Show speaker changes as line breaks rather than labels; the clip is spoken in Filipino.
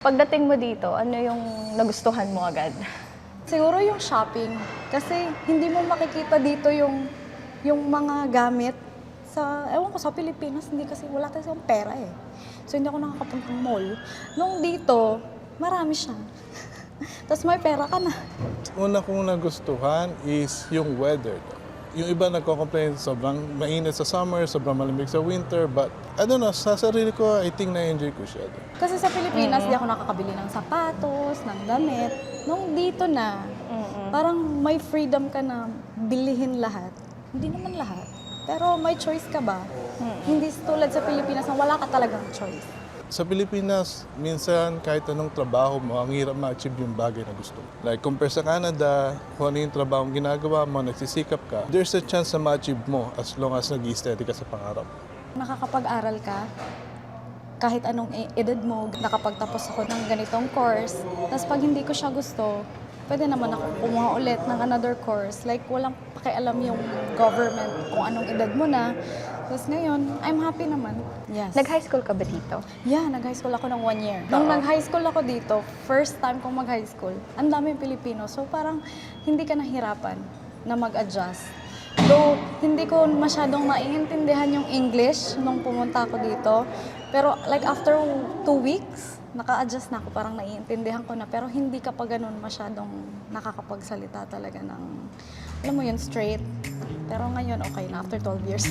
Pagdating mo dito, ano yung nagustuhan mo agad?
Siguro yung shopping. Kasi hindi mo makikita dito yung mga gamit sa, ewan ko, sa Pilipinas, hindi kasi wala tayong pera eh. So hindi ako nakakapuntang mall. Nung dito, marami siya. Tapos may pera ka na.
Una kong nagustuhan is yung weather. Yung iba nagko-complain sobrang mainit sa summer, sobrang malamig sa winter, but I don't know, sa sarili ko, I think na-enjoy ko siya.
Kasi sa Pilipinas, di ako nakakabili ng sapatos, ng damit. Nung dito na, parang may freedom ka na bilihin lahat. Hindi naman lahat. Pero may choice ka ba? Hindi tulad sa Pilipinas na wala ka talagang choice.
Sa Pilipinas, minsan kahit anong trabaho mo, ang hirap ma-achieve yung bagay na gusto mo. Like, compare sa Canada, kung ano yung trabaho ang ginagawa mo, nagsisikap ka, there's a chance na ma-achieve mo as long as nag-i-steady ka sa pangarap.
Nakakapag-aral ka, kahit anong edad mo, nakapagtapos ako ng ganitong course. Tapos pag hindi ko siya gusto, pwede naman ako kumuha ulit ng another course. Like, walang pakialam yung government kung anong edad mo na. Tapos ngayon, I'm happy naman. Yes.
Nag-high school ka ba dito?
Yeah, nag-high school ako ng 1 year. Nung nag-high school ako dito, first time kong mag-high school, ang daming Pilipino. So parang hindi ka nahirapan na mag-adjust. Though, hindi ko masyadong naiintindihan yung English nung pumunta ako dito. Pero like after 2 weeks, naka-adjust na ako, parang naiintindihan ko na. Pero hindi ka pa ganun masyadong nakakapagsalita talaga ng, alam mo yun, straight. Pero ngayon, okay na, after 12 years.